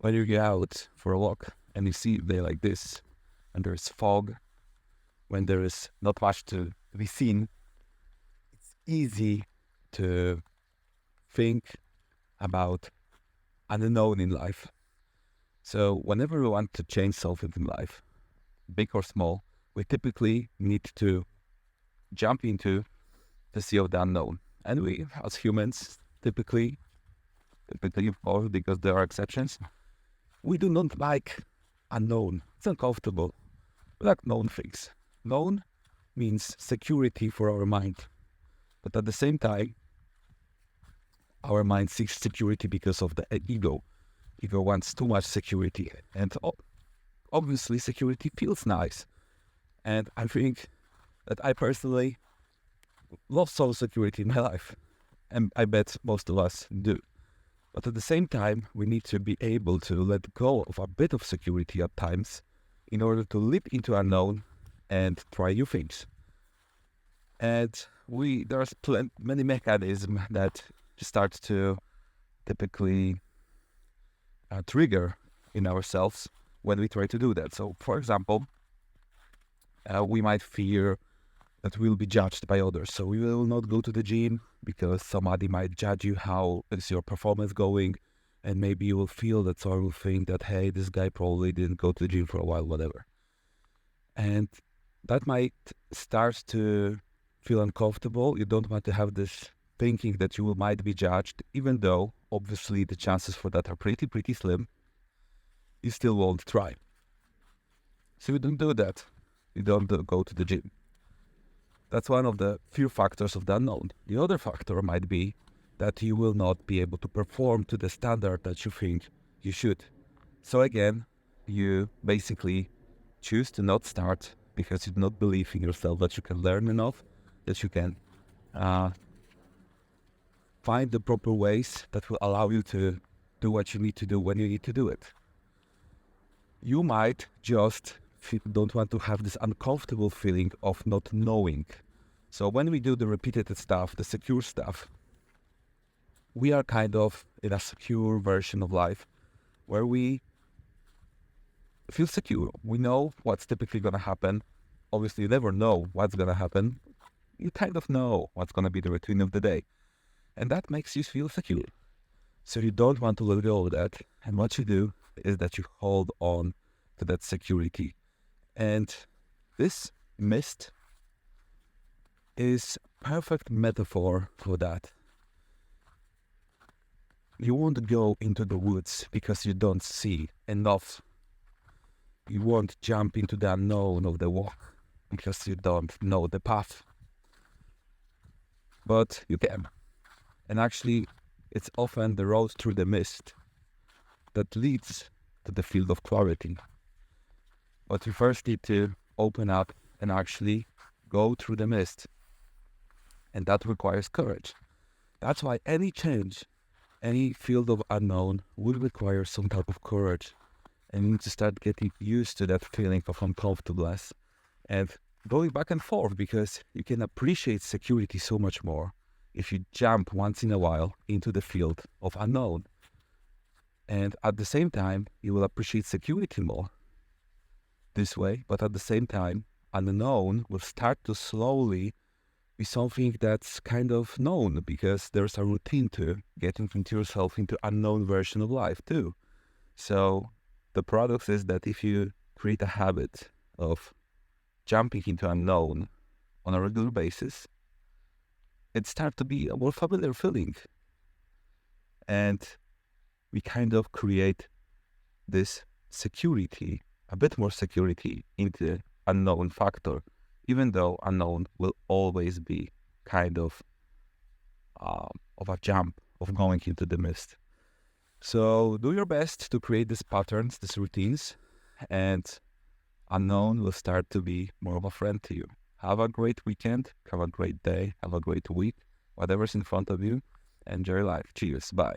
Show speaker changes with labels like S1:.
S1: when you get out for a walk and you see day like this, and there's fog, when there is not much to be seen, it's easy to think about unknown in life. So whenever we want to change something in life, big or small, we typically need to jump into the sea of the unknown. And we, as humans, typically, of course, because there are exceptions, we do not like unknown. It's uncomfortable. We like known things. Known means security for our mind. But at the same time, our mind seeks security because of the ego. Ego wants too much security. And obviously, security feels nice. And I think that I personally love social security in my life. And I bet most of us do. But at the same time, we need to be able to let go of a bit of security at times in order to leap into unknown and try new things. And there's many mechanisms that start to typically trigger in ourselves when we try to do that. So, for example, we might fear that we'll be judged by others. So we will not go to the gym because somebody might judge you how is your performance going, and maybe you will feel that someone will think that, hey, this guy probably didn't go to the gym for a while, whatever. And that might start to feel uncomfortable. You don't want to have this thinking that you might be judged, even though obviously the chances for that are pretty slim. You still won't try. So you don't do that. You don't go to the gym. That's one of the few factors of the unknown. The other factor might be that you will not be able to perform to the standard that you think you should. So again, you basically choose to not start because you do not believe in yourself that you can learn enough, that you can find the proper ways that will allow you to do what you need to do when you need to do it. You might just don't want to have this uncomfortable feeling of not knowing. So when we do the repeated stuff, the secure stuff, we are kind of in a secure version of life where we feel secure. We know what's typically going to happen. Obviously, you never know what's going to happen. You kind of know what's going to be the routine of the day. And that makes you feel secure. So you don't want to let go of that. And what you do is that you hold on to that security. And this mist is a perfect metaphor for that. You won't go into the woods because you don't see enough. You won't jump into the unknown of the walk because you don't know the path. But you can. And actually, it's often the road through the mist that leads to the field of clarity. But you first need to open up and actually go through the mist. And that requires courage. That's why any change, any field of unknown will require some type of courage. And you need to start getting used to that feeling of uncomfortableness and going back and forth, because you can appreciate security so much more if you jump once in a while into the field of unknown. And at the same time, you will appreciate security more this way, but at the same time, unknown will start to slowly be something that's kind of known, because there's a routine to getting into yourself into unknown version of life too. So the paradox is that if you create a habit of jumping into unknown on a regular basis, it starts to be a more familiar feeling. And we kind of create this security, a bit more security into unknown factor, even though unknown will always be kind of a jump of going into the mist. So do your best to create these patterns, these routines, and unknown will start to be more of a friend to you. Have a great weekend, have a great day, have a great week, whatever's in front of you. Enjoy life. Cheers. Bye.